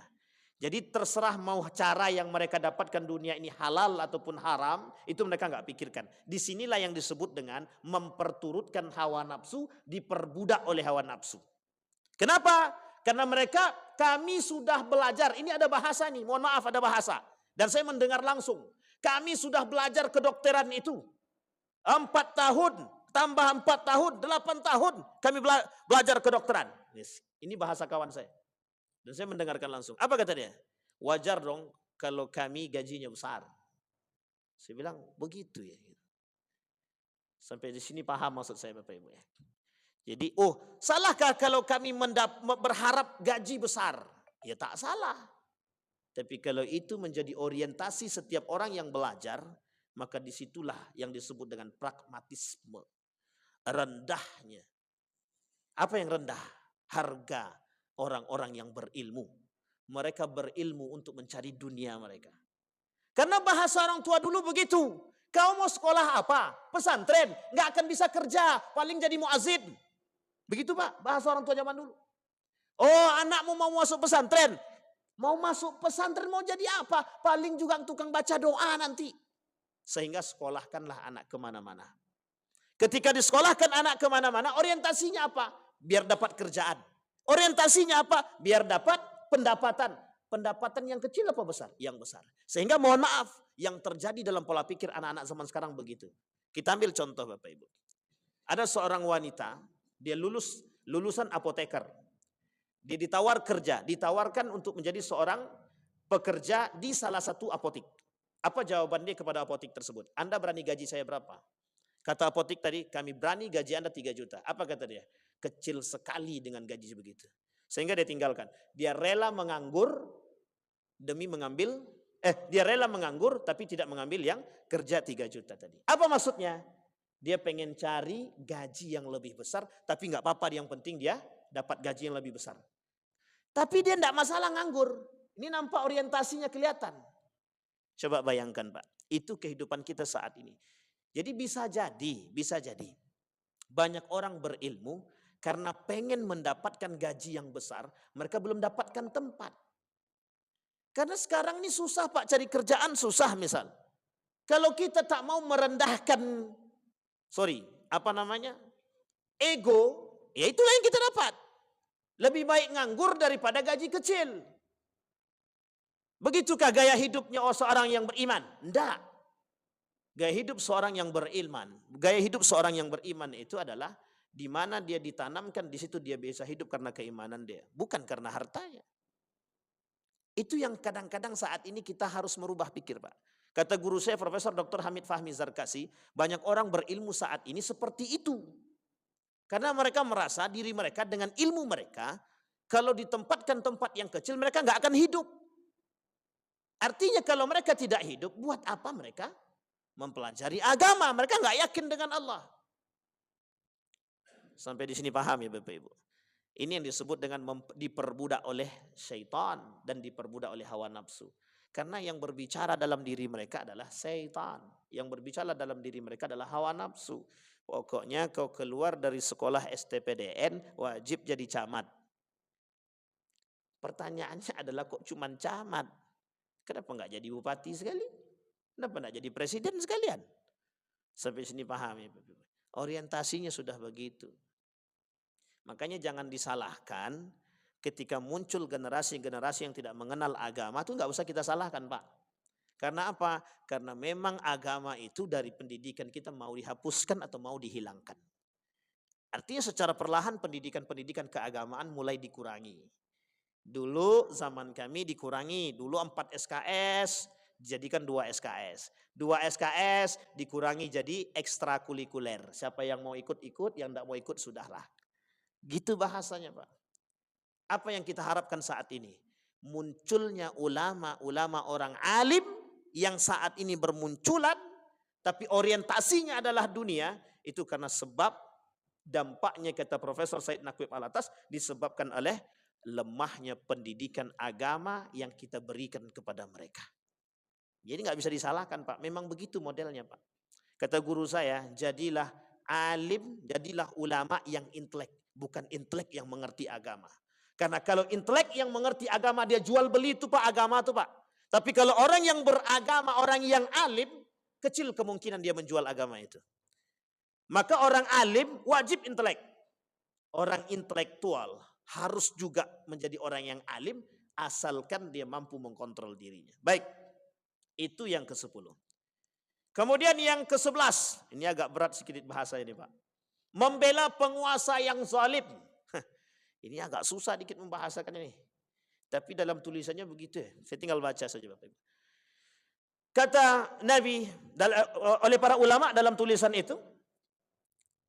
Jadi terserah mau cara yang mereka dapatkan dunia ini halal ataupun haram, itu mereka nggak pikirkan. Disinilah yang disebut dengan memperturutkan hawa nafsu, diperbudak oleh hawa nafsu. Kenapa? Karena mereka, kami sudah belajar, ini ada bahasa nih, mohon maaf ada bahasa. Dan saya mendengar langsung, kami sudah belajar kedokteran itu. 4 tahun, tambah 4 tahun, 8 tahun kami belajar kedokteran. Yes. Ini bahasa kawan saya. Dan saya mendengarkan langsung. Apa kata dia? Wajar dong kalau kami gajinya besar. Saya bilang, begitu ya. Sampai di sini paham maksud saya Bapak Ibu ya. Jadi, salahkah kalau kami berharap gaji besar? Ya tak salah. Tapi kalau itu menjadi orientasi setiap orang yang belajar, maka disitulah yang disebut dengan pragmatisme. Rendahnya. Apa yang rendah? Harga orang-orang yang berilmu. Mereka berilmu untuk mencari dunia mereka. Karena bahasa orang tua dulu begitu. Kau mau sekolah apa? Pesantren. Nggak akan bisa kerja. Paling jadi muazin. Begitu Pak, bahasa orang tua zaman dulu. Oh, anakmu mau masuk pesantren. Mau masuk pesantren mau jadi apa? Paling juga tukang baca doa nanti. Sehingga sekolahkanlah anak kemana-mana. Ketika disekolahkan anak kemana-mana, orientasinya apa? Biar dapat kerjaan. Orientasinya apa? Biar dapat pendapatan. Pendapatan yang kecil apa besar? Yang besar. Sehingga mohon maaf, yang terjadi dalam pola pikir anak-anak zaman sekarang begitu. Kita ambil contoh Bapak Ibu. Ada seorang wanita, dia lulusan apoteker. Dia ditawarkan untuk menjadi seorang pekerja di salah satu apotik. Apa jawaban dia kepada apotik tersebut? Anda berani gaji saya berapa? Kata apotik tadi, kami berani gaji Anda 3 juta. Apa kata dia? Kecil sekali dengan gaji sebegitu. Sehingga dia tinggalkan. Dia rela menganggur demi mengambil, dia rela menganggur tapi tidak mengambil yang kerja 3 juta tadi. Apa maksudnya? Dia pengen cari gaji yang lebih besar, tapi nggak apa-apa, yang penting dia dapat gaji yang lebih besar. Tapi dia tidak masalah nganggur. Ini nampak orientasinya kelihatan. Coba bayangkan Pak, itu kehidupan kita saat ini. Jadi bisa jadi banyak orang berilmu karena pengen mendapatkan gaji yang besar, mereka belum dapatkan tempat. Karena sekarang ini susah Pak, cari kerjaan susah misal. Kalau kita tak mau merendahkan, ego, ya itulah yang kita dapat. Lebih baik nganggur daripada gaji kecil. Begitukah gaya hidupnya seorang yang beriman? Tidak. Gaya hidup seorang yang beriman itu adalah di mana dia ditanamkan, di situ dia bisa hidup karena keimanan dia, bukan karena hartanya. Itu yang kadang-kadang saat ini kita harus merubah pikir Pak. Kata guru saya Profesor Dr. Hamid Fahmi Zarkasi, banyak orang berilmu saat ini seperti itu. Karena mereka merasa diri mereka dengan ilmu mereka, kalau ditempatkan tempat yang kecil mereka nggak akan hidup. Artinya kalau mereka tidak hidup, buat apa mereka mempelajari agama? Mereka nggak yakin dengan Allah. Sampai di sini paham ya Bapak Ibu. Ini yang disebut dengan diperbudak oleh syaitan dan diperbudak oleh hawa nafsu. Karena yang berbicara dalam diri mereka adalah syaitan. Yang berbicara dalam diri mereka adalah hawa nafsu. Pokoknya kau keluar dari sekolah STPDN wajib jadi camat. Pertanyaannya adalah kok cuma camat? Kenapa enggak jadi bupati sekali? Kenapa enggak jadi presiden sekalian? Sampai sini paham ya. Orientasinya sudah begitu. Makanya jangan disalahkan ketika muncul generasi-generasi yang tidak mengenal agama, itu enggak usah kita salahkan Pak. Karena apa? Karena memang agama itu dari pendidikan kita mau dihapuskan atau mau dihilangkan. Artinya secara perlahan pendidikan keagamaan mulai dikurangi. Dulu zaman kami dikurangi, dulu 4 SKS dijadikan 2 SKS. 2 SKS dikurangi jadi ekstrakurikuler. Siapa yang mau ikut, yang tidak mau ikut sudahlah. Gitu bahasanya Pak. Apa yang kita harapkan saat ini? Munculnya ulama-ulama orang alim yang saat ini bermunculan, tapi orientasinya adalah dunia, itu karena sebab dampaknya kata Profesor Said Naqib Alatas disebabkan oleh lemahnya pendidikan agama yang kita berikan kepada mereka. Jadi nggak bisa disalahkan Pak, memang begitu modelnya Pak. Kata guru saya, jadilah alim, jadilah ulama yang intelek, bukan intelek yang mengerti agama. Karena kalau intelek yang mengerti agama, dia jual beli itu Pak, agama itu Pak. Tapi kalau orang yang beragama, orang yang alim, kecil kemungkinan dia menjual agama itu. Maka orang alim wajib intelek. Orang intelektual harus juga menjadi orang yang alim, asalkan dia mampu mengkontrol dirinya. Baik, itu yang ke-10. Kemudian yang ke-11, ini agak berat sedikit bahasa ini Pak. Membela penguasa yang zalim. Ini agak susah dikit membahasakan ini. Tapi dalam tulisannya begitu ya. Saya tinggal baca saja Bapak Ibu. Kata Nabi oleh para ulama dalam tulisan itu,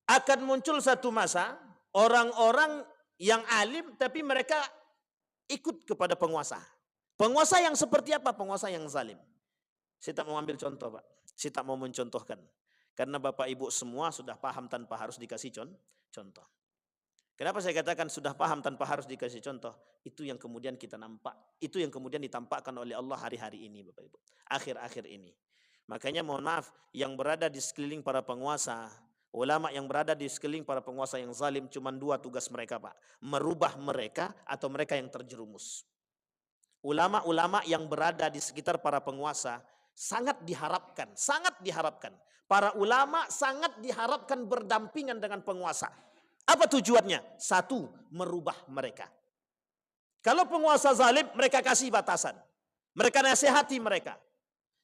akan muncul satu masa orang-orang yang alim tapi mereka ikut kepada penguasa. Penguasa yang seperti apa? Penguasa yang zalim. Saya tak mau ambil contoh Pak. Saya tak mau mencontohkan. Karena Bapak Ibu semua sudah paham tanpa harus dikasih contoh. Kenapa saya katakan sudah paham tanpa harus dikasih contoh? Itu yang kemudian kita nampak. Itu yang kemudian ditampakkan oleh Allah hari-hari ini Bapak Ibu. Akhir-akhir ini. Makanya mohon maaf, yang berada di sekeliling para penguasa, ulama yang berada di sekeliling para penguasa yang zalim, cuma 2 tugas mereka Pak. Merubah mereka atau mereka yang terjerumus. Ulama-ulama yang berada di sekitar para penguasa sangat diharapkan. Para ulama sangat diharapkan berdampingan dengan penguasa. Apa tujuannya? 1, merubah mereka. Kalau penguasa zalim, mereka kasih batasan. Mereka nasihati mereka.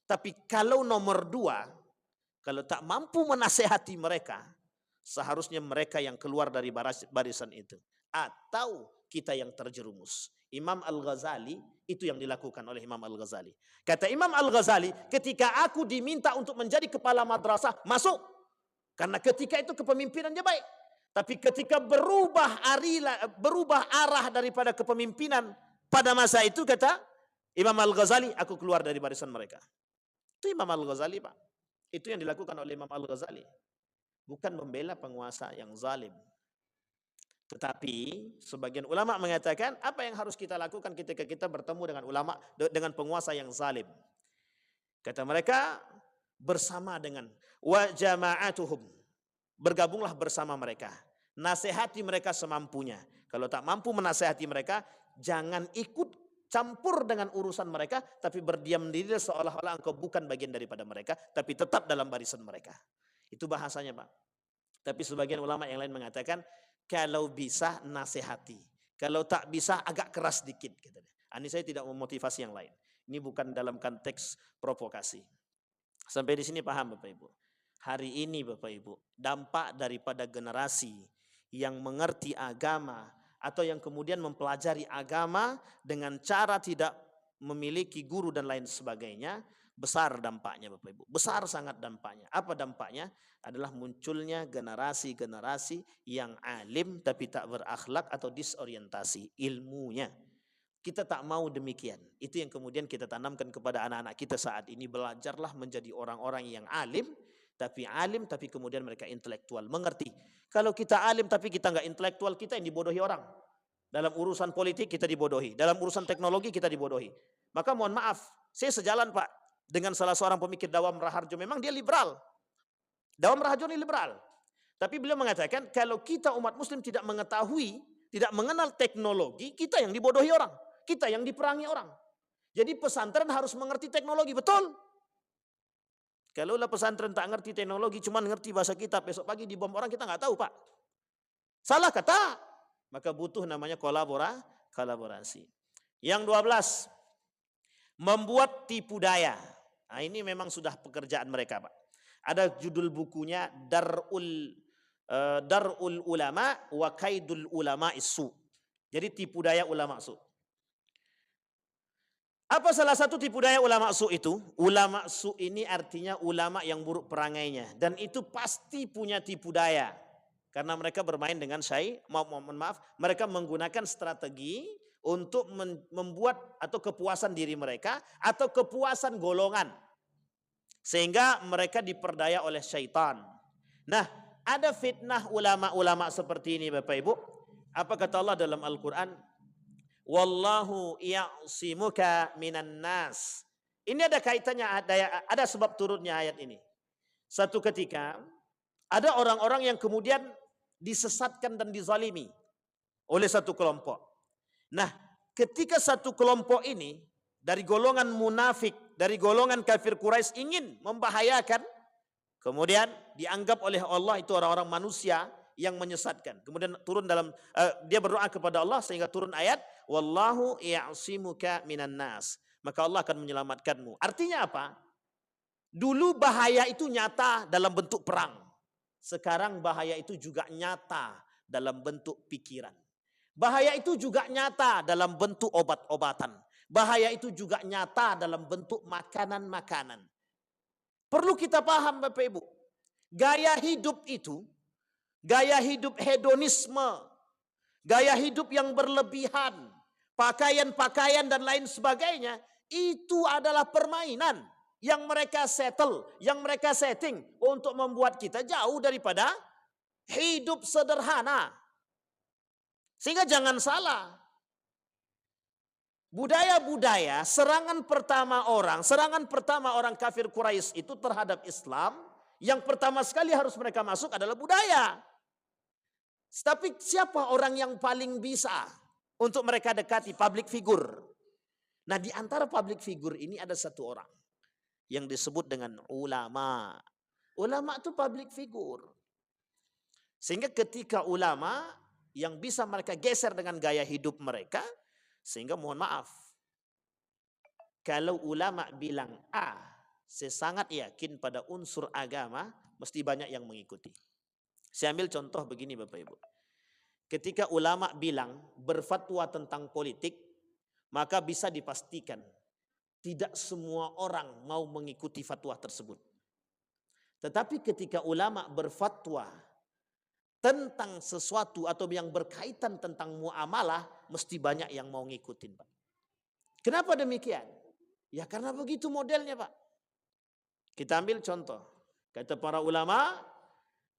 Tapi kalau nomor 2, kalau tak mampu menasihati mereka, seharusnya mereka yang keluar dari barisan itu. Atau kita yang terjerumus. Imam Al-Ghazali, itu yang dilakukan oleh Imam Al-Ghazali. Kata Imam Al-Ghazali, ketika aku diminta untuk menjadi kepala madrasah, masuk. Karena ketika itu kepemimpinannya baik. Tapi ketika berubah arah daripada kepemimpinan pada masa itu, kata Imam Al-Ghazali, aku keluar dari barisan mereka. Itu Imam Al-Ghazali Pak. Itu yang dilakukan oleh Imam Al-Ghazali. Bukan membela penguasa yang zalim. Tetapi sebagian ulama mengatakan apa yang harus kita lakukan ketika kita bertemu dengan ulama, dengan penguasa yang zalim. Kata mereka, bersama dengan wa jama'atuhum. Bergabunglah bersama mereka. Nasihati mereka semampunya. Kalau tak mampu menasihati mereka, jangan ikut campur dengan urusan mereka, tapi berdiam diri seolah-olah engkau bukan bagian daripada mereka, tapi tetap dalam barisan mereka. Itu bahasanya Pak. Tapi sebagian ulama yang lain mengatakan, kalau bisa nasihati. Kalau tak bisa agak keras dikit. Ini saya tidak memotivasi yang lain. Ini bukan dalam konteks provokasi. Sampai di sini paham Bapak Ibu. Hari ini Bapak Ibu, dampak daripada generasi yang mengerti agama atau yang kemudian mempelajari agama dengan cara tidak memiliki guru dan lain sebagainya, besar dampaknya Bapak Ibu. Besar sangat dampaknya. Apa dampaknya? Adalah munculnya generasi-generasi yang alim tapi tak berakhlak atau disorientasi ilmunya. Kita tak mau demikian. Itu yang kemudian kita tanamkan kepada anak-anak kita saat ini. Belajarlah menjadi orang-orang yang alim tapi kemudian mereka intelektual, mengerti. Kalau kita alim tapi kita nggak intelektual, kita yang dibodohi orang. Dalam urusan politik kita dibodohi, dalam urusan teknologi kita dibodohi. Maka mohon maaf, saya sejalan Pak dengan salah seorang pemikir Dawam Raharjo. Memang dia liberal. Dawam Raharjo ini liberal. Tapi beliau mengatakan kalau kita umat muslim tidak mengetahui, tidak mengenal teknologi, kita yang dibodohi orang. Kita yang diperangi orang. Jadi pesantren harus mengerti teknologi, betul. Kalaulah pesantren tak ngerti teknologi, cuma ngerti bahasa kitab, besok pagi dibom orang kita nggak tahu Pak. Salah kata. Maka butuh namanya kolaborasi. Yang 12, membuat tipu daya. Nah, ini memang sudah pekerjaan mereka Pak. Ada judul bukunya Darul Ulama wa Kaidul Ulama Isu. Jadi tipu daya ulama su. Apa salah satu tipu daya ulama su itu? Ulama su ini artinya ulama yang buruk perangainya. Dan itu pasti punya tipu daya. Karena mereka bermain dengan mereka menggunakan strategi untuk membuat atau kepuasan diri mereka atau kepuasan golongan. Sehingga mereka diperdaya oleh syaitan. Nah, ada fitnah ulama-ulama seperti ini Bapak Ibu. Apa kata Allah dalam Al-Quran? Wallahu ya'simuka minan nas. Ini ada kaitannya, ada sebab turunnya ayat ini. Satu ketika ada orang-orang yang kemudian disesatkan dan dizalimi oleh satu kelompok. Nah, ketika satu kelompok ini dari golongan munafik, dari golongan kafir Quraisy ingin membahayakan, kemudian dianggap oleh Allah itu orang-orang manusia yang menyesatkan. Kemudian turun dalam dia berdoa kepada Allah sehingga turun ayat wallahu ya'simuka minan nas. Maka Allah akan menyelamatkanmu. Artinya apa? Dulu bahaya itu nyata dalam bentuk perang. Sekarang bahaya itu juga nyata dalam bentuk pikiran. Bahaya itu juga nyata dalam bentuk obat-obatan. Bahaya itu juga nyata dalam bentuk makanan-makanan. Perlu kita paham Bapak Ibu. Gaya hidup itu, gaya hidup hedonisme, gaya hidup yang berlebihan, pakaian-pakaian dan lain sebagainya, itu adalah permainan yang mereka settle, yang mereka setting untuk membuat kita jauh daripada hidup sederhana. Sehingga jangan salah. Budaya-budaya, serangan pertama orang kafir Quraisy itu terhadap Islam, yang pertama sekali harus mereka masuk adalah budaya. Tapi siapa orang yang paling bisa untuk mereka dekati? Public figure. Nah, di antara public figure ini ada satu orang yang disebut dengan ulama. Ulama itu public figure. Sehingga ketika ulama yang bisa mereka geser dengan gaya hidup mereka, sehingga mohon maaf, kalau ulama bilang A, saya sangat yakin pada unsur agama mesti banyak yang mengikuti. Saya ambil contoh begini Bapak Ibu. Ketika ulama bilang berfatwa tentang politik, maka bisa dipastikan tidak semua orang mau mengikuti fatwa tersebut. Tetapi ketika ulama berfatwa tentang sesuatu atau yang berkaitan tentang muamalah, mesti banyak yang mau ngikutin Pak. Kenapa demikian? Ya karena begitu modelnya Pak. Kita ambil contoh. Kata para ulama,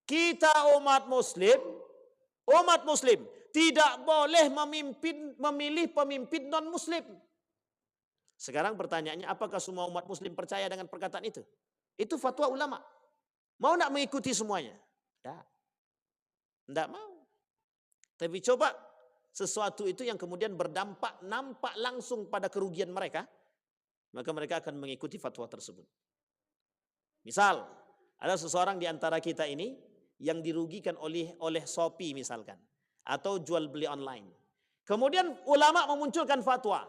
kita umat muslim tidak boleh memilih pemimpin non muslim. Sekarang pertanyaannya, apakah semua umat muslim percaya dengan perkataan itu? Itu fatwa ulama. Mau nak mengikuti semuanya? Tidak mau. Tapi coba sesuatu itu yang kemudian berdampak nampak langsung pada kerugian mereka, maka mereka akan mengikuti fatwa tersebut. Misal, ada seseorang di antara kita ini yang dirugikan oleh Shopee misalkan, atau jual beli online. Kemudian ulama memunculkan fatwa.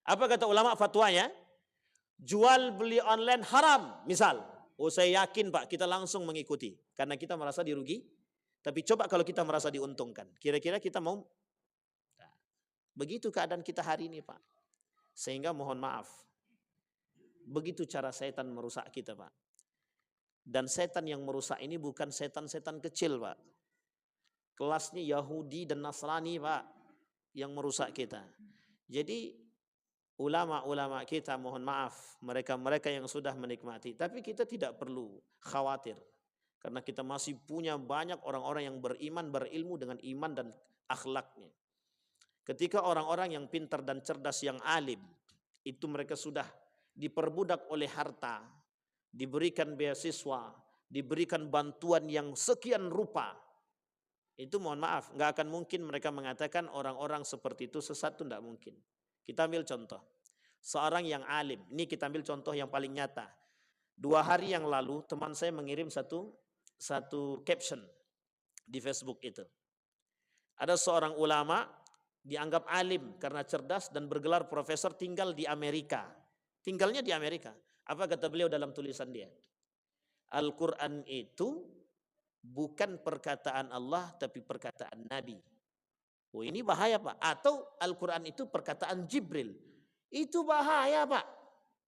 Apa kata ulama fatwanya? Jual beli online haram, misal. Oh saya yakin Pak, kita langsung mengikuti. Karena kita merasa dirugi. Tapi coba kalau kita merasa diuntungkan. Kira-kira kita mau? Nah, begitu keadaan kita hari ini Pak. Sehingga mohon maaf. Begitu cara setan merusak kita Pak. Dan setan yang merusak ini bukan setan-setan kecil Pak. Kelasnya Yahudi dan Nasrani Pak. Yang merusak kita. Jadi ulama-ulama kita mohon maaf, mereka-mereka yang sudah menikmati, tapi kita tidak perlu khawatir karena kita masih punya banyak orang-orang yang beriman, berilmu dengan iman dan akhlaknya. Ketika orang-orang yang pintar dan cerdas yang alim itu mereka sudah diperbudak oleh harta, diberikan beasiswa, diberikan bantuan yang sekian rupa, itu mohon maaf, nggak akan mungkin mereka mengatakan orang-orang seperti itu sesat, itu nggak mungkin. Kita ambil contoh, seorang yang alim, ini kita ambil contoh yang paling nyata. 2 hari yang lalu teman saya mengirim satu caption di Facebook itu. Ada seorang ulama dianggap alim karena cerdas dan bergelar profesor, tinggal di Amerika. Tinggalnya di Amerika. Apa kata beliau dalam tulisan dia? Al-Quran itu bukan perkataan Allah tapi perkataan Nabi. Oh ini bahaya Pak. Atau Al-Quran itu perkataan Jibril. Itu bahaya Pak.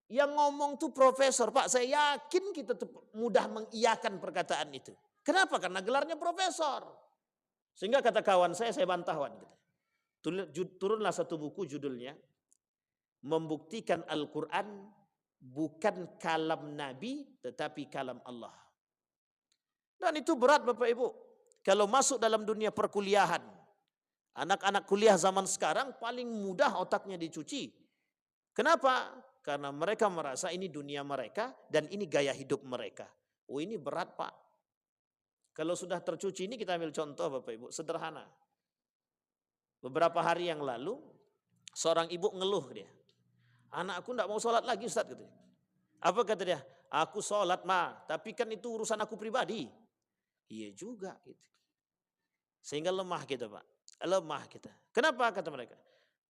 Yang ngomong tuh profesor Pak. Saya yakin kita tuh mudah mengiyakan perkataan itu. Kenapa? Karena gelarnya profesor. Sehingga kata kawan saya bantahwan. Turunlah satu buku judulnya. Membuktikan Al-Quran bukan kalam Nabi tetapi kalam Allah. Dan itu berat Bapak Ibu. Kalau masuk dalam dunia perkuliahan. Anak-anak kuliah zaman sekarang paling mudah otaknya dicuci. Kenapa? Karena mereka merasa ini dunia mereka dan ini gaya hidup mereka. Oh ini berat Pak. Kalau sudah tercuci ini kita ambil contoh Bapak Ibu, sederhana. Beberapa hari yang lalu Seorang ibu ngeluh dia. Anakku enggak mau sholat lagi Ustaz katanya. Apa kata dia? Aku sholat tapi kan itu urusan aku pribadi. Iya juga gitu. Sehingga lemah kita Pak. Lemah kita. Kenapa kata mereka?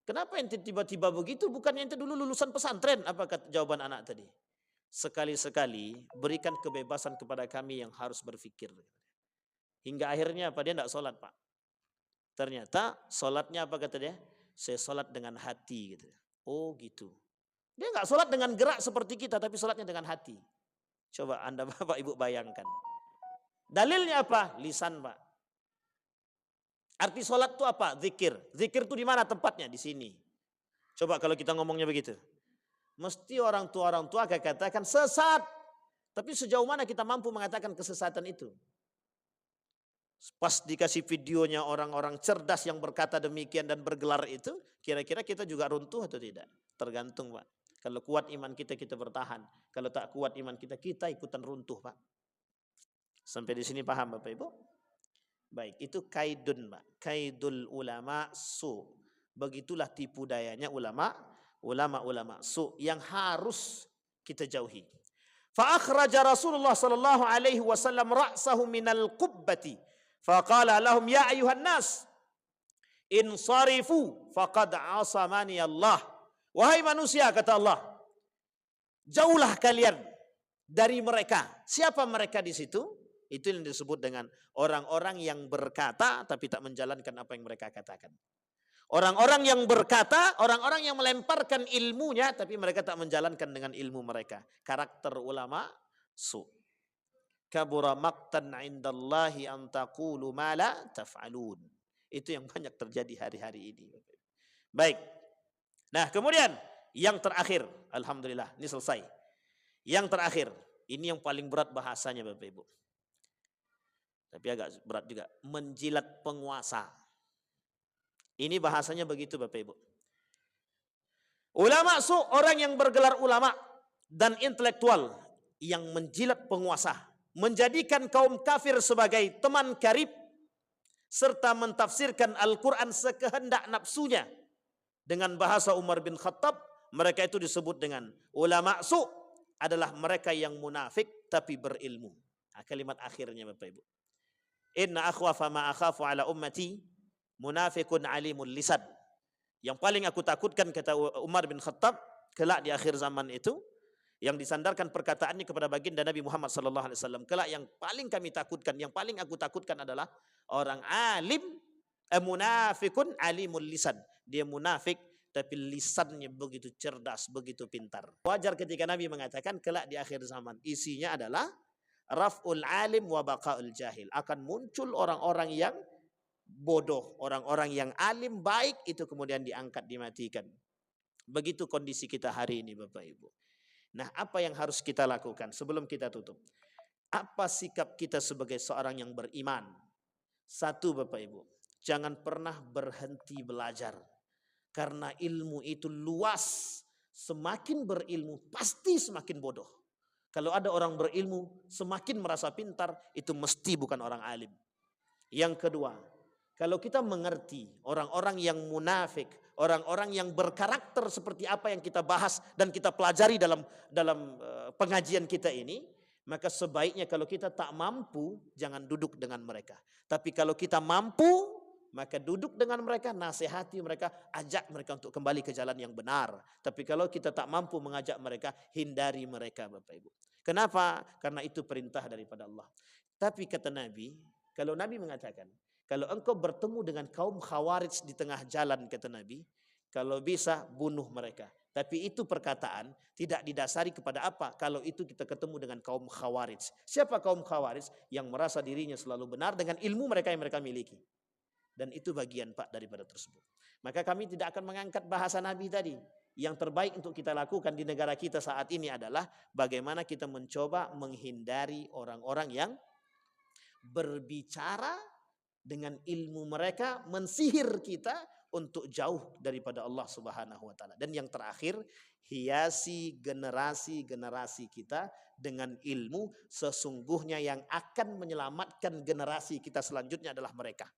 Kenapa ente tiba-tiba begitu? Bukannya ente dulu lulusan pesantren? Apa kata jawaban anak tadi? Sekali-sekali berikan kebebasan kepada kami yang harus berpikir. Hingga akhirnya apa? Dia tidak sholat Pak. Ternyata sholatnya apa kata dia? Saya sholat dengan hati gitu. Oh gitu. Dia nggak sholat dengan gerak seperti kita, tapi sholatnya dengan hati. Coba Anda Bapak Ibu bayangkan. Dalilnya apa? Lisan Pak. Arti sholat itu apa? Zikir. Zikir itu di mana tempatnya? Di sini. Coba kalau kita ngomongnya begitu. Mesti orang tua akan katakan sesat. Tapi sejauh mana kita mampu mengatakan kesesatan itu? Pas dikasih videonya orang-orang cerdas yang berkata demikian dan bergelar itu, kira-kira kita juga runtuh atau tidak? Tergantung Pak. Kalau kuat iman kita, kita bertahan. Kalau tak kuat iman kita, kita ikutan runtuh Pak. Sampai di sini paham Bapak Ibu? Baik, itu kaidun Pak. Kaidul ulama su. Begitulah tipu dayanya ulama su yang harus kita jauhi. Fa akhraja Rasulullah sallallahu alaihi wasallam ra'sahu minal qubbati. Faqala lahum ya ayuhan nas insarifu faqad asamani Allah. Wahai manusia kata Allah, jauhlah kalian dari mereka. Siapa mereka di situ? Itu yang disebut dengan orang-orang yang berkata tapi tak menjalankan apa yang mereka katakan. Orang-orang yang berkata, orang-orang yang melemparkan ilmunya tapi mereka tak menjalankan dengan ilmu mereka. Karakter ulama su. Kabura maqtan 'indallahi an taqulu ma la taf'alun. Itu yang banyak terjadi hari-hari ini. Baik. Nah, kemudian yang terakhir, alhamdulillah, ini selesai. Yang terakhir, ini yang paling berat bahasanya Bapak Ibu. Tapi agak berat juga, menjilat penguasa. Ini bahasanya begitu Bapak Ibu. Ulama su, orang yang bergelar ulama dan intelektual yang menjilat penguasa, menjadikan kaum kafir sebagai teman karib, serta mentafsirkan Al-Quran sekehendak nafsunya. Dengan bahasa Umar bin Khattab, mereka itu disebut dengan ulama su, adalah mereka yang munafik tapi berilmu. Nah, kalimat akhirnya Bapak Ibu. Inna akhwafa ma akhafu ala ummati munafikun alimul lisan. Yang paling aku takutkan kata Umar bin Khattab kelak di akhir zaman itu, yang disandarkan perkataannya kepada baginda Nabi Muhammad sallallahu alaihi wasallam, kelak yang paling kami takutkan, yang paling aku takutkan adalah orang alim munafikun alimul lisan. Dia munafik tapi lisannya begitu cerdas, begitu pintar. Wajar ketika Nabi mengatakan kelak di akhir zaman isinya adalah raf'ul alim wa baqa'ul jahil. Akan muncul orang-orang yang bodoh, orang-orang yang alim baik itu kemudian diangkat, dimatikan. Begitu kondisi kita hari ini Bapak Ibu. Nah, apa yang harus kita lakukan sebelum kita tutup? Apa sikap kita sebagai seorang yang beriman? Satu Bapak Ibu, jangan pernah berhenti belajar. Karena ilmu itu luas. Semakin berilmu pasti semakin bodoh. Kalau ada orang berilmu semakin merasa pintar, itu mesti bukan orang alim. Yang kedua, kalau kita mengerti orang-orang yang munafik, orang-orang yang berkarakter seperti apa yang kita bahas dan kita pelajari dalam pengajian kita ini, maka sebaiknya kalau kita tak mampu, jangan duduk dengan mereka. Tapi kalau kita mampu, maka duduk dengan mereka, nasihati mereka, ajak mereka untuk kembali ke jalan yang benar. Tapi kalau kita tak mampu mengajak mereka, hindari mereka Bapak Ibu. Kenapa? Karena itu perintah daripada Allah. Tapi kata Nabi, kalau Nabi mengatakan, kalau engkau bertemu dengan kaum khawarij di tengah jalan, kata Nabi, kalau bisa bunuh mereka. Tapi itu perkataan tidak didasari kepada apa? Kalau itu kita ketemu dengan kaum khawarij. Siapa kaum khawarij? Yang merasa dirinya selalu benar dengan ilmu mereka yang mereka miliki. Dan itu bagian Pak daripada tersebut. Maka kami tidak akan mengangkat bahasa Nabi tadi. Yang terbaik untuk kita lakukan di negara kita saat ini adalah bagaimana kita mencoba menghindari orang-orang yang berbicara dengan ilmu mereka, mensihir kita untuk jauh daripada Allah Subhanahu wa taala. Dan yang terakhir, hiasi generasi-generasi kita dengan ilmu. Sesungguhnya yang akan menyelamatkan generasi kita selanjutnya adalah mereka.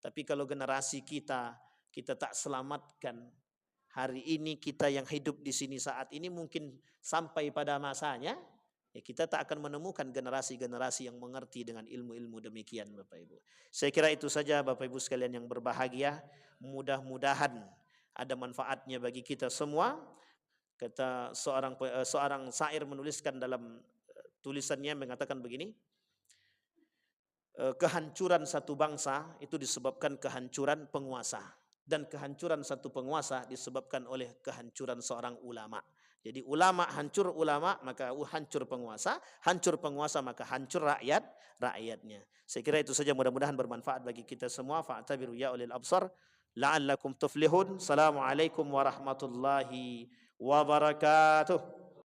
Tapi kalau generasi kita tak selamatkan, hari ini kita yang hidup di sini saat ini mungkin sampai pada masanya ya kita tak akan menemukan generasi-generasi yang mengerti dengan ilmu-ilmu demikian Bapak Ibu. Saya kira itu saja Bapak Ibu sekalian yang berbahagia. Mudah-mudahan ada manfaatnya bagi kita semua. Kata seorang syair menuliskan dalam tulisannya mengatakan begini, kehancuran satu bangsa itu disebabkan kehancuran penguasa, dan kehancuran satu penguasa disebabkan oleh kehancuran seorang ulama. Jadi ulama hancur ulama maka hancur penguasa maka hancur rakyatnya. Saya kira itu saja, mudah-mudahan bermanfaat bagi kita semua. Fa'tabiru ya ulil absar la'allakum tuflihun. Assalamualaikum warahmatullahi wabarakatuh.